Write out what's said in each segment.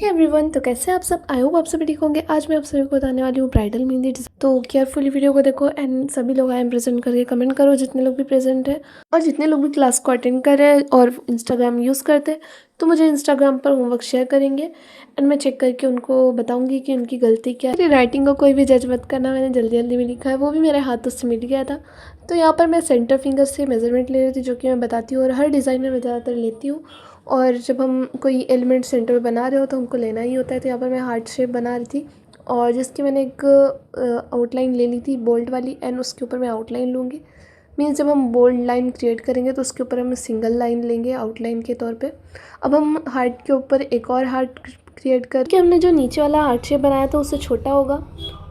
Hey everyone, तो कैसे आप सब। आई होप आप सभी ठीक होंगे। आज मैं आप सभी को बताने वाली हूँ ब्राइडल मेहंदी। तो केयरफुली वीडियो को देखो एंड सभी लोग आई एम प्रेजेंट करके कमेंट करो, जितने लोग भी प्रेजेंट है और जितने लोग भी क्लास को अटेंड कर रहे हैं और इंस्टाग्राम यूज़ करते हैं तो मुझे इंस्टाग्राम पर होमवर्क शेयर करेंगे एंड मैं चेक करके उनको बताऊँगी कि उनकी गलती क्या है। मेरी राइटिंग को कोई भी जज मत करना, मैंने जल्दी जल्दी में लिखा है, वो भी मेरे हाथों से मिल गया था। तो यहाँ पर मैं सेंटर फिंगर से मेजरमेंट ले रही थी, जो कि मैं बताती हूँ और हर डिज़ाइन में मैं ज़्यादातर लेती हूँ। और जब हम कोई एलिमेंट सेंटर में बना रहे हो तो हमको लेना ही होता है। तो यहाँ पर मैं हार्ट शेप बना रही थी और जिसकी मैंने एक आउटलाइन ले ली थी बोल्ड वाली एंड उसके ऊपर मैं आउटलाइन लूँगी। मीन्स जब हम बोल्ड लाइन क्रिएट करेंगे तो उसके ऊपर हम सिंगल लाइन लेंगे आउटलाइन के तौर पे। अब हम हार्ट के ऊपर एक और हार्ट क्रिएट करके हमने जो नीचे वाला हार्ट शेप बनाया था उससे छोटा होगा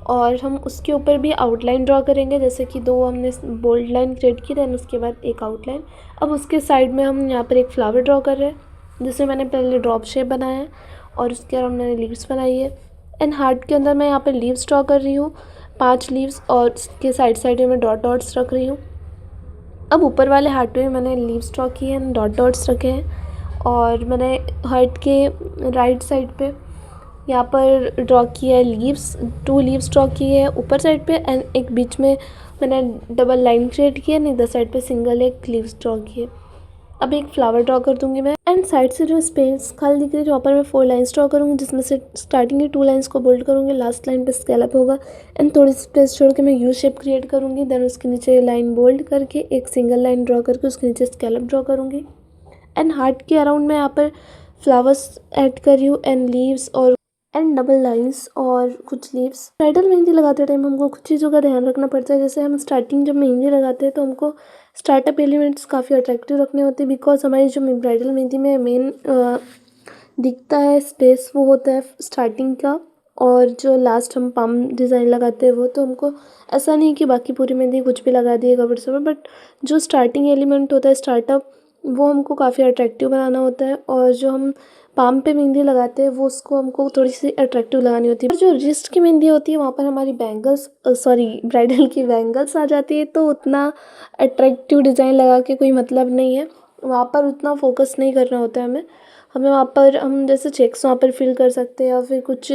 और हम उसके ऊपर भी आउटलाइन ड्रॉ करेंगे। जैसे कि दो हमने बोल्ड लाइन क्रिएट की दैन उसके बाद एक आउटलाइन। अब उसके साइड में हम यहाँ पर एक फ्लावर ड्रॉ कर रहे हैं जिसमें मैंने पहले ड्रॉप शेप बनाया है और उसके अराउंड मैंने लीव्स बनाई है एंड हार्ट के अंदर मैं यहाँ पर लीव्स ड्रॉ कर रही हूँ, 5 लीव्स, और उसके साइड साइड में मैं डॉट डॉट्स रख रही हूँ। अब ऊपर वाले हार्ट में मैंने लीव्स ड्रॉ किए हैं, डॉट डॉट्स रखे हैं और मैंने हार्ट के राइट साइड पे यहाँ पर ड्रॉ किया है लीव्स, 2 लीव्स ड्रॉ किए हैं ऊपर साइड पे एंड एक बीच में मैंने डबल लाइन क्रिएट किया है, इधर साइड पे सिंगल एक लीव्स ड्रॉ किए। अब एक फ्लावर ड्रॉ कर दूंगी मैं एंड साइड से जो स्पेस खाली दिख रही है वहाँ पर मैं 4 लाइंस ड्रॉ करूँगी, जिसमें से स्टार्टिंग की 2 लाइंस को बोल्ड करूँगी, लास्ट लाइन पे स्केलअप होगा एंड थोड़ी सी स्पेस छोड़ के मैं यू शेप क्रिएट करूँगी। देन उसके नीचे लाइन बोल्ड करके एक सिंगल लाइन ड्रॉ करके उसके नीचे स्केलअप ड्रॉ करूँगी एंड हार्ट के अराउंड मैं यहाँ पर फ्लावर्स ऐड कर रही हूँ एंड लीव्स और एंड डबल लाइंस और कुछ लीव्स। ब्राइडल मेहंदी लगाते टाइम हमको कुछ चीज़ों का ध्यान रखना पड़ता है। जैसे हम स्टार्टिंग जब मेहंदी लगाते हैं तो हमको स्टार्टअप एलिमेंट्स काफ़ी अट्रैक्टिव रखने होते हैं, बिकॉज हमारी जो ब्राइडल मेहंदी में मेन दिखता है स्पेस वो होता है स्टार्टिंग का और जो लास्ट हम पाम डिज़ाइन लगाते हैं वो। तो हमको ऐसा नहीं कि बाकी पूरी मेहंदी कुछ भी लगा दिए कवर से, बट जो स्टार्टिंग एलिमेंट होता है स्टार्टअप वो हमको काफ़ी अट्रैक्टिव बनाना होता है और जो हम पाम पे मेहंदी लगाते हैं वो उसको हमको थोड़ी सी अट्रैक्टिव लगानी होती है। और जो रिस्ट की मेहंदी होती है वहाँ पर हमारी ब्राइडल की बैंगल्स आ जाती है, तो उतना अट्रैक्टिव डिज़ाइन लगा के कोई मतलब नहीं है, वहाँ पर उतना फोकस नहीं करना होता है हमें वहाँ पर हम जैसे चेक्स वहाँ पर फिल कर सकते हैं या फिर कुछ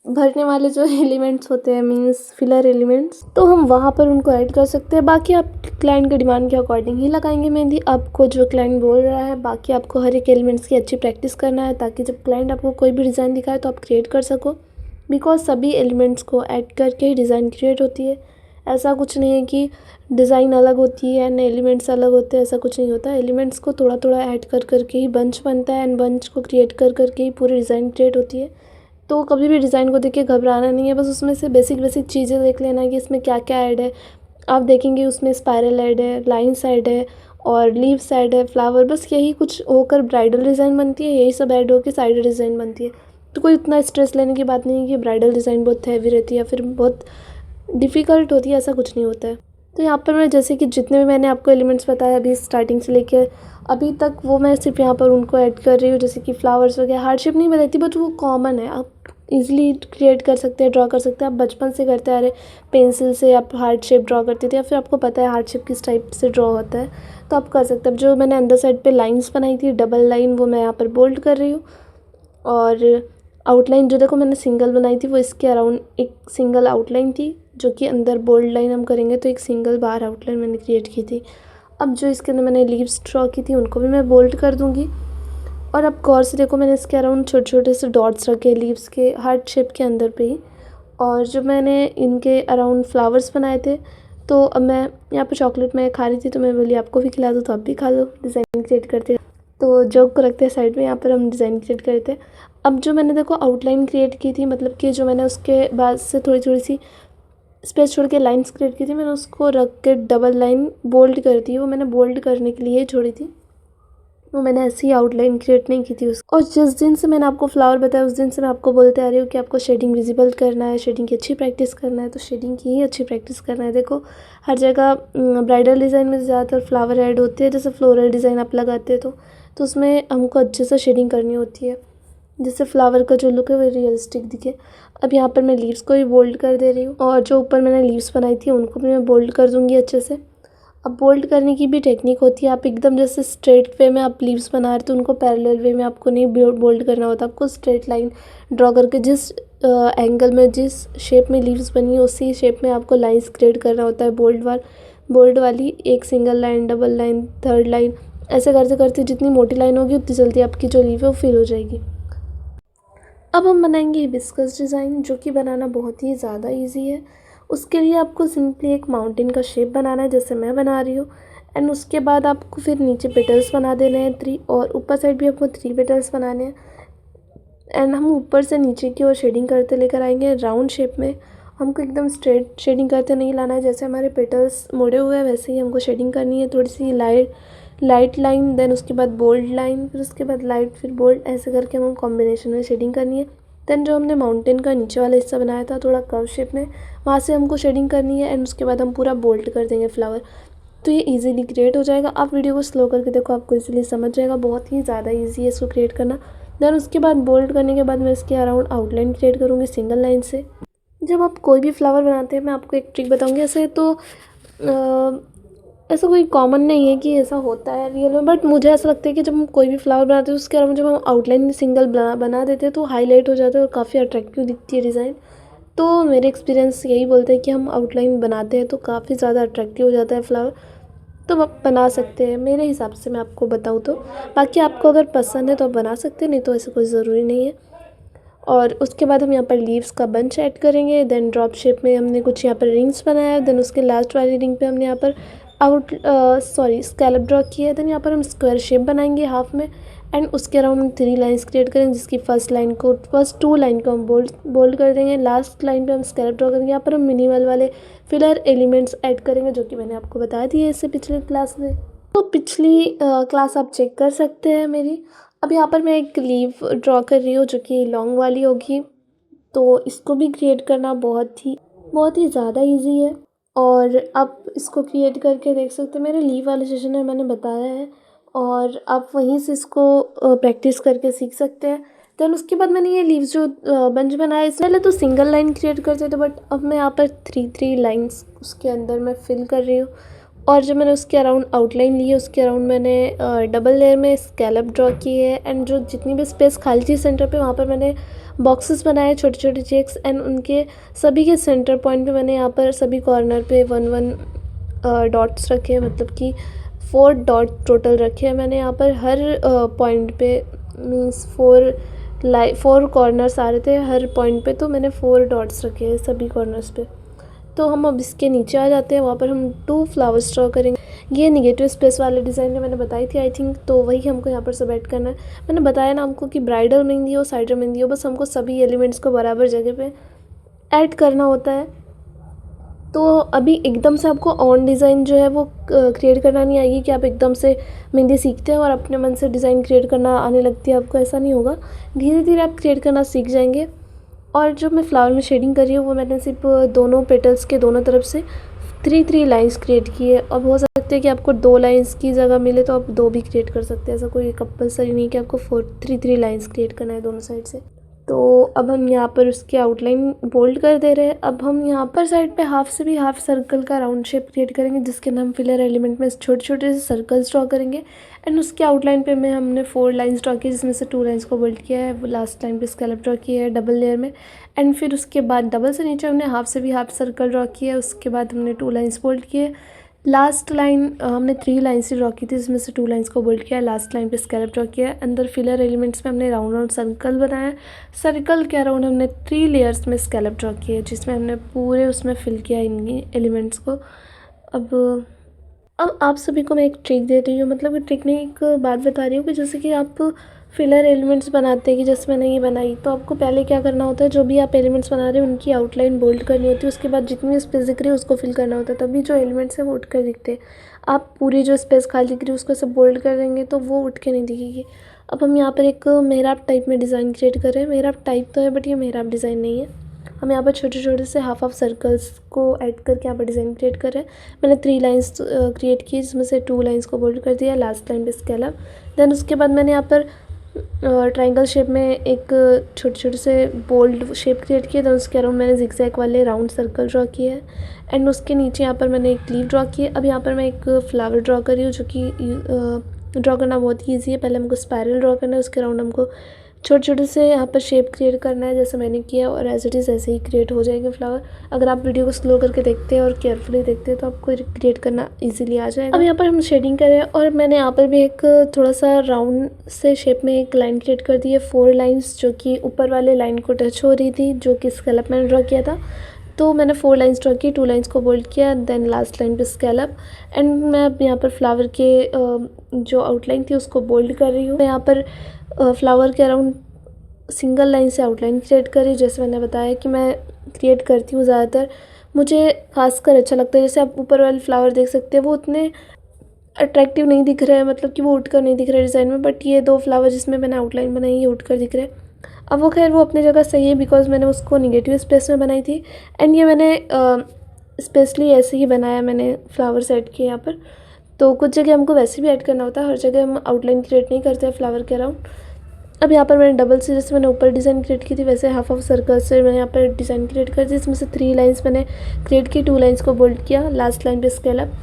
भरने वाले जो एलिमेंट्स होते हैं मीन्स फिलर एलिमेंट्स, तो हम वहाँ पर उनको ऐड कर सकते हैं। बाकी आप क्लाइंट के डिमांड के अकॉर्डिंग ही लगाएंगे मेहंदी, आपको जो क्लाइंट बोल रहा है। बाकी आपको हर एक एलिमेंट्स की अच्छी प्रैक्टिस करना है ताकि जब क्लाइंट आपको कोई भी डिज़ाइन दिखाए तो आप क्रिएट कर सको, बिकॉज सभी एलिमेंट्स को ऐड करके ही डिज़ाइन क्रिएट होती है। ऐसा कुछ नहीं है कि डिज़ाइन अलग होती है एंड एलिमेंट्स अलग होते हैं, ऐसा कुछ नहीं होता। एलिमेंट्स को थोड़ा थोड़ा ऐड कर करके ही बंच बनता है एंड बंच को क्रिएट कर करके ही पूरी डिज़ाइन क्रिएट होती है। तो कभी भी डिज़ाइन को देख के घबराना नहीं है, बस उसमें से बेसिक बेसिक चीज़ें देख लेना कि इसमें क्या क्या ऐड है। आप देखेंगे उसमें स्पायरल ऐड है, लाइन्स ऐड है और लीव्स ऐड है, फ्लावर, बस यही कुछ होकर ब्राइडल डिज़ाइन बनती है, यही सब ऐड होकर साइड डिज़ाइन बनती है। तो कोई उतना स्ट्रेस लेने की बात नहीं है कि ब्राइडल डिज़ाइन बहुत हैवी रहती है या फिर बहुत डिफ़िकल्ट होती है, ऐसा कुछ नहीं होता है। तो यहाँ पर मैं जैसे कि जितने भी मैंने आपको एलिमेंट्स बताया अभी स्टार्टिंग से लेकर अभी तक, वो मैं सिर्फ यहाँ पर उनको ऐड कर रही हूँ। जैसे कि फ्लावर्स वगैरह हार्ट शेप नहीं बताती, बट वो कॉमन है, आप इजीली क्रिएट कर सकते हैं, ड्रॉ कर सकते हैं। आप बचपन से करते आ रहे, पेंसिल से आप हार्ट शेप ड्रॉ करते थे या फिर आपको पता है हार्ट शेप किस टाइप से ड्रॉ होता है, तो आप कर सकते हैं। जो मैंने अंदर साइड पे लाइंस बनाई थी डबल लाइन, वो मैं यहाँ पर बोल्ड कर रही हूँ और आउटलाइन जो देखो मैंने सिंगल बनाई थी वो इसके अराउंड एक सिंगल आउटलाइन थी, जो कि अंदर बोल्ड लाइन हम करेंगे तो एक सिंगल बार आउटलाइन मैंने क्रिएट की थी। अब जो इसके अंदर मैंने लीव्स ड्रॉ की थी उनको भी मैं बोल्ड कर दूँगी और अब गौर से देखो मैंने इसके अराउंड छोटे छोटे से डॉट्स रखे लीव्स के हार्ट शेप के अंदर पे ही। और जो मैंने इनके अराउंड फ्लावर्स बनाए थे, तो अब मैं यहाँ पे चॉकलेट मैं खा रही थी तो मैं बोली आपको भी खिला दूँ, तो आप भी खा लो, डिज़ाइन क्रिएट करते। तो जग को रखते हैं साइड में, यहाँ पर हम डिज़ाइन क्रिएट करते हैं। अब जो मैंने देखो आउटलाइन क्रिएट की थी, मतलब कि जो मैंने उसके बाद से थोड़ी थोड़ी सी स्पेस छोड़ के लाइन्स क्रिएट की थी, मैंने उसको रख के डबल लाइन बोल्ड कर दी। वो मैंने बोल्ड करने के लिए छोड़ी थी, वो मैंने ऐसी आउटलाइन क्रिएट नहीं की थी उसको। और जिस दिन से मैंने आपको फ्लावर बताया उस दिन से मैं आपको बोलते आ रही हूँ कि आपको शेडिंग विजिबल करना है, शेडिंग की अच्छी प्रैक्टिस करना है, तो शेडिंग की ही अच्छी प्रैक्टिस करना है। देखो हर जगह ब्राइडल डिज़ाइन में ज़्यादातर फ्लावर ऐड होते हैं, जैसे फ्लोरल डिज़ाइन आप लगाते हैं तो उसमें हमको अच्छे से शेडिंग करनी होती है जिससे फ्लावर का जो लुक है वो रियलिस्टिक दिखे। अब यहाँ पर मैं लीव्स को भी बोल्ड कर दे रही हूँ और जो ऊपर मैंने लीव्स बनाई थी उनको भी मैं बोल्ड कर दूँगी अच्छे से। अब बोल्ड करने की भी टेक्निक होती है। आप एकदम जैसे स्ट्रेट वे में आप लीव्स बना रहे तो उनको पैरेलल वे में आपको नहीं बोल्ड करना होता, आपको स्ट्रेट लाइन ड्रॉ करके जिस एंगल में जिस शेप में लीव्स बनी है उसी शेप में आपको लाइंस क्रिएट करना होता है। बोल्ड वाली एक single line, double line, third line, ऐसे करते करते जितनी मोटी लाइन होगी उतनी जल्दी आपकी जो लीव है वो फिल हो जाएगी। अब हम बनाएंगे हिबिस्कस डिज़ाइन, जो कि बनाना बहुत ही ज़्यादा इजी है। उसके लिए आपको सिंपली एक माउंटेन का शेप बनाना है जैसे मैं बना रही हूँ, एंड उसके बाद आपको फिर नीचे पेटल्स बना देने हैं 3, और ऊपर साइड भी आपको 3 पेटल्स बनाने हैं। एंड हम ऊपर से नीचे की ओर शेडिंग करते लेकर आएंगे राउंड शेप में। हमको एकदम स्ट्रेट शेडिंग करते नहीं लाना है, जैसे हमारे पेटल्स मुड़े हुए हैं वैसे ही हमको शेडिंग करनी है। थोड़ी सी लाइट लाइन, देन उसके बाद बोल्ड लाइन, फिर उसके बाद लाइट, फिर बोल्ड, ऐसे करके हम कॉम्बिनेशन में शेडिंग करनी है। देन जो हमने माउंटेन का नीचे वाला हिस्सा बनाया था थोड़ा कर्व शेप में, वहाँ से हमको शेडिंग करनी है, एंड उसके बाद हम पूरा बोल्ड कर देंगे फ्लावर। तो ये इजीली क्रिएट हो जाएगा। आप वीडियो को स्लो करके देखो, आपको इजीली समझ जाएगा। बहुत ही ज़्यादा इजी है इसको क्रिएट करना। देन उसके बाद बोल्ड करने के बाद मैं इसके अराउंड आउटलाइन क्रिएट करूँगी सिंगल लाइन से। जब आप कोई भी फ्लावर बनाते हैं, मैं आपको एक ट्रिक बताऊँगी। ऐसे तो ऐसा कोई कॉमन नहीं है कि ऐसा होता है रियल में, बट मुझे ऐसा लगता है कि जब हम कोई भी फ्लावर बनाते हैं उसके अराउंड जब हम आउटलाइन सिंगल बना देते हैं तो हाईलाइट हो जाता है और काफ़ी अट्रैक्टिव दिखती है डिज़ाइन। तो मेरे एक्सपीरियंस यही बोलते हैं कि हम आउटलाइन बनाते हैं तो काफ़ी ज़्यादा अट्रैक्टिव हो जाता है फ्लावर। तो आप बना सकते हैं मेरे हिसाब से, मैं आपको बताऊँ तो। बाकी आपको अगर पसंद है तो आप बना सकते हैं, नहीं तो ऐसा कोई ज़रूरी नहीं है। और उसके बाद हम यहाँ पर लीव्स का बंच ऐड करेंगे। देन ड्रॉप शेप में हमने कुछ यहाँ पर रिंग्स बनाया। देन उसके लास्ट वाली रिंग पे हमने यहाँ पर स्कैलप ड्रॉ किया है। देन यहाँ पर हम स्क्वायर शेप बनाएंगे हाफ में, एंड उसके अराउंड हम 3 लाइन्स क्रिएट करेंगे, जिसकी फर्स्ट 2 लाइन को हम बोल्ड कर देंगे। लास्ट लाइन पे हम स्कैलप ड्रॉ करेंगे। यहाँ पर हम मिनिमल वाले फिलर एलिमेंट्स ऐड करेंगे, जो कि मैंने आपको बता दिए इससे पिछले क्लास में। तो पिछली क्लास आप चेक कर सकते हैं मेरी। अब यहाँ पर मैं एक लीव ड्रॉ कर रही हूँ जो कि लॉन्ग वाली होगी। तो इसको भी क्रिएट करना बहुत ही ज़्यादा इजी है, और आप इसको क्रिएट करके देख सकते हैं। मेरे लीव वाले सेशन में मैंने बताया है, और आप वहीं से इसको प्रैक्टिस करके सीख सकते हैं। देन उसके बाद मैंने ये लीव्स जो बंच बनाया, इससे पहले तो सिंगल लाइन क्रिएट करते थे, बट अब मैं यहाँ पर 3 लाइन्स उसके अंदर मैं फिल कर रही हूँ। और जब मैंने उसके अराउंड आउटलाइन ली है उसके अराउंड मैंने डबल लेयर में स्कैलप ड्रॉ की है, एंड जो जितनी भी स्पेस खाली थी सेंटर पे वहाँ पर मैंने बॉक्सेस बनाए छोटे छोटे चेक्स, एंड उनके सभी के सेंटर पॉइंट पे मैंने यहाँ पर सभी कॉर्नर पे 1 डॉट्स रखे, मतलब कि 4 डॉट टोटल रखे हैं मैंने यहाँ पर हर पॉइंट पे। मीन्स 4 कॉर्नर्स आ रहे थे हर पॉइंट पे, तो मैंने 4 डॉट्स रखे हैं सभी कॉर्नर्स पे। तो हम अब इसके नीचे आ जाते हैं, वहाँ पर हम 2 फ्लावर्स ड्रॉ करेंगे। ये निगेटिव स्पेस वाले डिज़ाइन में मैंने बताई थी आई थिंक, तो वही हमको यहाँ पर सब ऐड करना है। मैंने बताया ना हमको कि ब्राइडल मेहंदी हो साइडर मेहंदी हो, बस हमको सभी एलिमेंट्स को बराबर जगह पे ऐड करना होता है। तो अभी एकदम से आपको ऑन डिज़ाइन जो है वो क्रिएट करना नहीं आएगी कि आप एकदम से मेहंदी सीखते हैं और अपने मन से डिज़ाइन क्रिएट करना आने लगती है आपको, ऐसा नहीं होगा। धीरे धीरे आप क्रिएट करना सीख जाएंगे। और जो मैं फ्लावर में शेडिंग कर रही हूँ वो मैंने सिर्फ दोनों पेटल्स के दोनों तरफ से 3 लाइंस क्रिएट की है। अब हो सकता है कि आपको 2 लाइंस की जगह मिले तो आप 2 भी क्रिएट कर सकते हैं, ऐसा कोई कंपलसरी नहीं कि आपको 3 लाइंस क्रिएट करना है दोनों साइड से। तो अब हम यहाँ पर उसकी आउटलाइन बोल्ड कर दे रहे हैं। अब हम यहाँ पर साइड पे हाफ से भी हाफ सर्कल का राउंड शेप क्रिएट करेंगे, जिसके नाम फिलर एलिमेंट में छोटे छोटे से सर्कल्स ड्रॉ करेंगे, एंड उसके आउटलाइन पे में हमने 4 लाइंस ड्रॉ की, जिसमें से 2 लाइंस को बोल्ड किया है, वो लास्ट लाइन पे स्कैलप ड्रॉ किया है डबल लेयर में। एंड फिर उसके बाद डबल से नीचे हमने हाफ से भी हाफ सर्कल ड्रॉ किया है, उसके बाद हमने 2 लाइंस बोल्ड किए। लास्ट लाइन हमने 3 लाइन्स ही ड्रॉ की थी, जिसमें से 2 लाइंस को बोल्ड किया है, लास्ट लाइन पे स्कैलप ड्रॉ किया है। अंदर फिलर एलिमेंट्स में हमने राउंड सर्कल बनाया है, सर्कल के अराउंड हमने 3 लेयर्स में स्कैलप ड्रॉ किया है, जिसमें हमने पूरे उसमें फिल किया है इन एलिमेंट्स को। अब आप सभी को मैं एक ट्रिक दे रही हूँ, मतलब ट्रिक नहीं, एक बात बता रही हूँ कि जैसे कि आप फिलर एलिमेंट्स बनाते हैं कि जैसे मैंने ये बनाई, तो आपको पहले क्या करना होता है, जो भी आप एलिमेंट्स बना रहे हैं उनकी आउटलाइन बोल्ड करनी होती है, उसके बाद जितनी भी स्पेस दिख रही है उसको फिल करना होता है, तभी जो एलिमेंट्स है वो उठ कर दिखते हैं। आप पूरी जो स्पेस खाली दिख रही है उसको सब बोल्ड कर देंगे तो वो उठ के नहीं दिखेगी। अब हम यहाँ पर एक मेहराब टाइप में डिज़ाइन क्रिएट कर रहे हैं। मेहराब टाइप तो है बट ये मेहराब डिज़ाइन नहीं है। हम यहाँ पर छोटे छोटे से हाफ सर्कल्स को ऐड करके यहाँ पर डिज़ाइन क्रिएट कर रहे हैं। मैंने 3 लाइंस क्रिएट की, जिसमें से 2 लाइंस को बोल्ड कर दिया, लास्ट लाइन पे स्कैलप। देन उसके बाद मैंने यहाँ पर ट्रायंगल शेप में एक छोटे छोटे से बोल्ड शेप क्रिएट किया, देन उसके अराउंड मैंने जिगजैग वाले राउंड सर्कल ड्रॉ किए हैं एंड उसके नीचे यहाँ पर मैंने एक लीफ ड्रॉ की है। अब यहाँ पर मैं एक फ्लावर ड्रॉ कर रही हूँ, जो कि ड्रॉ करना बहुत ही ईजी है। पहले हमको स्पायरल ड्रॉ करना है, उसके अराउंड हमको छोटे छोटे से यहाँ पर शेप क्रिएट करना है जैसे मैंने किया, और एज इट इज़ ऐसे ही क्रिएट हो जाएंगे फ्लावर। अगर आप वीडियो को स्लो करके देखते हैं और केयरफुली देखते हैं तो आपको क्रिएट करना इजीली आ जाएगा। अब यहाँ पर हम शेडिंग करें, और मैंने यहाँ पर भी एक थोड़ा सा राउंड से शेप में एक लाइन क्रिएट कर दी है, 4 लाइन्स, जो कि ऊपर वाले लाइन को टच हो रही थी, जो कि स्कैलप मैंने ड्रॉ किया था। तो मैंने 4 लाइन्स ड्रॉ की, 2 लाइन्स को बोल्ड किया, देन लास्ट लाइन पे स्कैलप। एंड मैं अब यहाँ पर फ्लावर के जो आउटलाइन थी उसको बोल्ड कर रही हूँ। मैं यहाँ पर फ्लावर के अराउंड सिंगल लाइन से आउटलाइन क्रिएट कर रही हूँ। जैसे मैंने बताया कि मैं क्रिएट करती हूँ ज़्यादातर, मुझे खासकर अच्छा लगता है। जैसे आप ऊपर वाले फ्लावर देख सकते हैं, वो उतने अट्रैक्टिव नहीं दिख रहे हैं, मतलब कि वो उठकर नहीं दिख रहे डिज़ाइन में, बट ये 2 फ्लावर जिसमें मैंने आउटलाइन बनाई ये उठकर दिख रहे हैं। अब वो खैर वो अपनी जगह सही है, बिकॉज मैंने उसको निगेटिव स्पेस में बनाई थी एंड ये मैंने स्पेशली ऐसे ही बनाया, मैंने फ्लावर सेट किए यहाँ पर। तो कुछ जगह हमको वैसे भी ऐड करना होता है, हर जगह हम आउटलाइन क्रिएट नहीं करते हैं फ्लावर के अराउंड। अब यहाँ पर मैंने डबल से, जैसे मैंने ऊपर डिज़ाइन क्रिएट की थी वैसे हाफ ऑफ सर्कल से मैंने यहाँ पर डिज़ाइन क्रिएट कर दी, इसमें से 3 लाइंस मैंने क्रिएट की, 2 लाइंस को बोल्ड किया, लास्ट लाइन पे स्केल अप।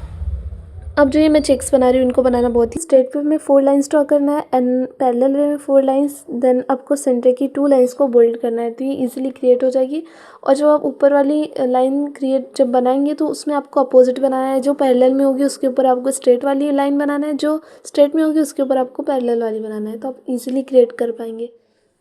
अब जो ये मैं चेक्स बना रही हूँ इनको बनाना बहुत ही स्ट्रेट वे में 4 लाइंस ड्रॉ करना है एंड पैरेलल वे में 4 लाइंस, देन आपको सेंटर की 2 लाइंस को बोल्ड करना है, तो ये इजीली क्रिएट हो जाएगी। और जब आप ऊपर वाली लाइन क्रिएट जब बनाएंगे तो उसमें आपको अपोजिट बनाना है, जो पैरेलल में होगी उसके ऊपर आपको स्ट्रेट वाली लाइन बनाना है, जो स्ट्रेट में होगी उसके ऊपर आपको पैरेलल वाली बनाना है, तो आप इजीली क्रिएट कर पाएंगे।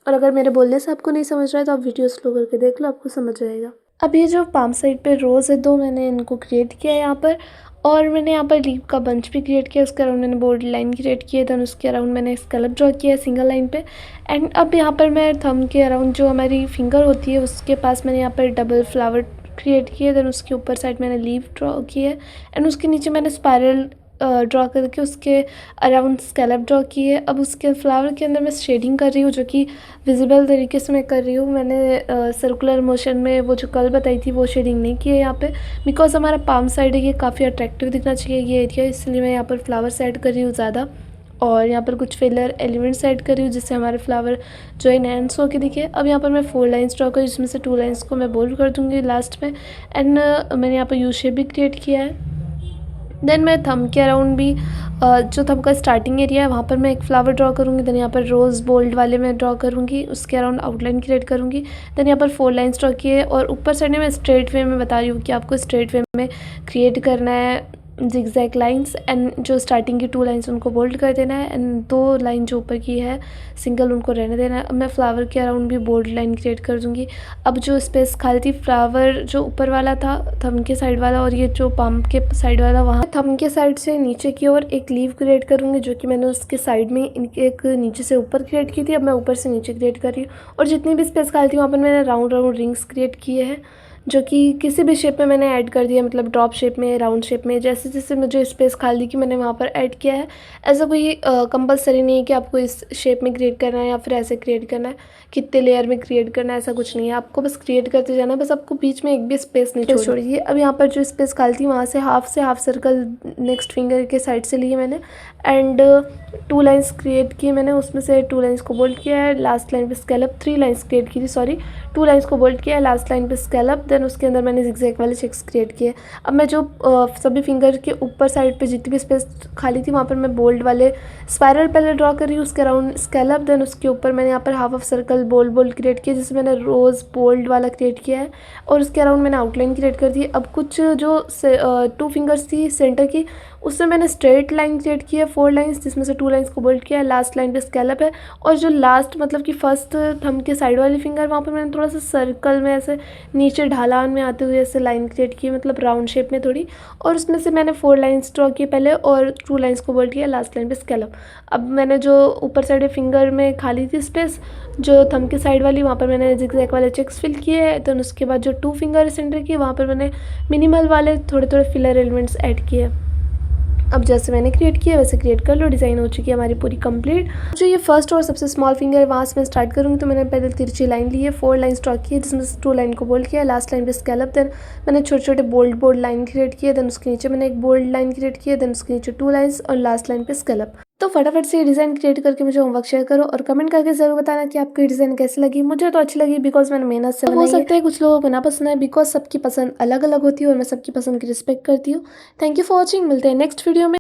और अगर मेरे बोलने से आपको नहीं समझ रहा है तो आप वीडियो स्लो करके देख लो, आपको समझ जाएगा। अब ये जो पाम साइड पे रोज़ है 2 मैंने इनको क्रिएट किया है यहाँ पर, और मैंने यहाँ पर लीफ का बंच भी क्रिएट किया, उसके अराउंड मैंने बोर्ड लाइन क्रिएट किया, देन उसके अराउंड मैंने स्कैलप ड्रॉ किया है सिंगल लाइन पे। एंड अब यहाँ पर मैं थंब के अराउंड जो हमारी फिंगर होती है उसके पास मैंने यहाँ पर डबल फ्लावर क्रिएट किया, देन उसके ऊपर साइड मैंने लीफ ड्रॉ की है एंड उसके नीचे मैंने स्पायरल ड्रॉ करके उसके अराउंड स्कैलप ड्रॉ की है। अब उसके फ्लावर के अंदर मैं शेडिंग कर रही हूँ, जो कि विजिबल तरीके से मैं कर रही हूँ। मैंने सर्कुलर मोशन में वो जो कल बताई थी वो शेडिंग नहीं की है यहाँ पे, बिकॉज हमारा पाम साइड है, ये काफ़ी अट्रैक्टिव दिखना चाहिए ये एरिया, इसलिए मैं यहाँ पर फ्लावर्स ऐड कर रही हूँ ज़्यादा। और यहाँ पर कुछ फिलर एलिमेंट्स ऐड कर रही हूँ जिससे हमारे फ्लावर जो एनहेंस होकर दिखे। अब यहाँ पर मैं 4 लाइन्स ड्रॉ करी, जिसमें से 2 लाइन्स को मैं बोल्ड कर दूँगी लास्ट में। एंड मैंने यहाँ पर यू शेप भी क्रिएट किया है। देन मैं थंब के अराउंड भी जो थंब का स्टार्टिंग एरिया है वहाँ पर मैं एक फ्लावर ड्रॉ करूँगी, देन यहाँ पर रोज़ बोल्ड वाले में ड्रॉ करूँगी, उसके अराउंड आउटलाइन क्रिएट करूँगी। देन यहाँ पर 4 लाइन्स ड्रॉ किए, और ऊपर साइड में मैं स्ट्रेट वे में बता रही हूँ कि आपको स्ट्रेट वे में क्रिएट करना है जिगजैग लाइंस, एंड जो स्टार्टिंग की 2 लाइंस उनको बोल्ड कर देना है एंड 2 लाइन जो ऊपर की है सिंगल उनको रहने देना है। अब मैं फ्लावर के अराउंड भी बोल्ड लाइन क्रिएट कर दूँगी। अब जो स्पेस खाली थी फ्लावर जो ऊपर वाला था थंब के साइड वाला, और ये जो पाम के साइड वाला, वहाँ थंब के साइड से नीचे की ओर एक लीव क्रिएट करूँगी, जो कि मैंने उसके साइड में एक नीचे से ऊपर क्रिएट की थी, अब मैं ऊपर से नीचे क्रिएट कर रही हूँ। और जितनी भी स्पेस खाली थी वहाँ पर मैंने राउंड राउंड रिंग्स क्रिएट किए हैं, जो कि किसी भी शेप में मैंने ऐड कर दिया, मतलब ड्रॉप शेप में, राउंड शेप में, जैसे जैसे मुझे स्पेस खाली की मैंने वहाँ पर ऐड किया है। ऐसा कोई कंपलसरी नहीं है कि आपको इस शेप में क्रिएट करना है या फिर ऐसे क्रिएट करना है, कितने लेयर में क्रिएट करना है, ऐसा कुछ नहीं है। आपको बस क्रिएट करते जाना है, बस आपको बीच में एक भी स्पेस नहीं छोड़िए। अब यहाँ पर जो स्पेस खाली थी वहाँ से हाफ सर्कल नेक्स्ट फिंगर के साइड से लिए मैंने, एंड 2 लाइन्स क्रिएट की मैंने, उसमें से 2 लाइन्स को बोल्ड किया है, लास्ट लाइन पे स्कैलप, 3 लाइन्स क्रिएट की थी, सॉरी 2 लाइन्स को बोल्ड किया है, लास्ट लाइन पे स्कैलप, देन उसके अंदर मैंने जिगजैग वाले चेक्स क्रिएट किए। अब मैं जो सभी फिंगर के ऊपर साइड पे जितनी भी स्पेस खाली थी वहाँ पर मैं बोल्ड वाले स्पायरल पहले ड्रॉ कर रही हूँ, उसके अराउंड स्कैलप, देन उसके ऊपर मैंने यहाँ पर half of circle bold create किया, जिससे मैंने रोज़ बोल्ड वाला क्रिएट किया है, और उसके अराउंड मैंने आउटलाइन क्रिएट कर दी। अब कुछ जो 2 फिंगर्स थी सेंटर की, उससे मैंने स्ट्रेट लाइन क्रिएट की है 4 लाइन्स, जिसमें से 2 लाइन्स को बोल्ड किया है, लास्ट लाइन पे स्कैलप है, और जो लास्ट मतलब कि फर्स्ट थंब के साइड वाली फिंगर वहाँ पर मैंने थोड़ा सा सर्कल में ऐसे नीचे ढालान में आते हुए ऐसे लाइन क्रिएट की, मतलब राउंड शेप में थोड़ी, और उसमें से मैंने 4 लाइन्स ड्रॉ किए पहले और 2 लाइन्स को बोल्ड किया, लास्ट लाइन पे स्कैलप। अब मैंने जो ऊपर साइड फिंगर में खाली थी स्पेस जो थंब के साइड वाली, वहाँ पर मैंने जिगजैग वाले चेक्स फिल किए हैं, तो उसके बाद जो 2 फिंगर सेंटर की वहाँ पर मैंने मिनिमल वाले थोड़े थोड़े फिलर एलिमेंट्स ऐड किए। अब जैसे मैंने क्रिएट किया वैसे क्रिएट कर लो, डिज़ाइन हो चुकी है हमारी पूरी कंप्लीट। जो ये फर्स्ट और सबसे स्मॉल फिंगर है वहाँ से मैं स्टार्ट करूँगी, तो मैंने पहले तिरछी लाइन ली है, 4 लाइन ड्रॉ की है, जिसमें से 2 लाइन को बोल्ड किया, लास्ट लाइन पे स्कैलप, देन मैंने छोटे छोटे बोल्ड लाइन क्रिएट किए, देन उसके नीचे मैंने एक बोल्ड लाइन क्रिएट किया, देन उसके नीचे 2 लाइन्स और लास्ट लाइन पे स्कैलप। तो फटाफट से ये डिज़ाइन क्रिएट करके मुझे होमवर्क शेयर करो और कमेंट करके ज़रूर बताना कि आपको ये डिज़ाइन कैसी लगी। मुझे तो अच्छी लगी बिकॉज मैंने मेहनत से बनाई है। हो सकता है कुछ लोगों को ना पसंद आए बिकॉज सबकी पसंद अलग अलग होती है और मैं सबकी पसंद की रिस्पेक्ट करती हूँ। Thank you for watching. मिलते हैं नेक्स्ट वीडियो में।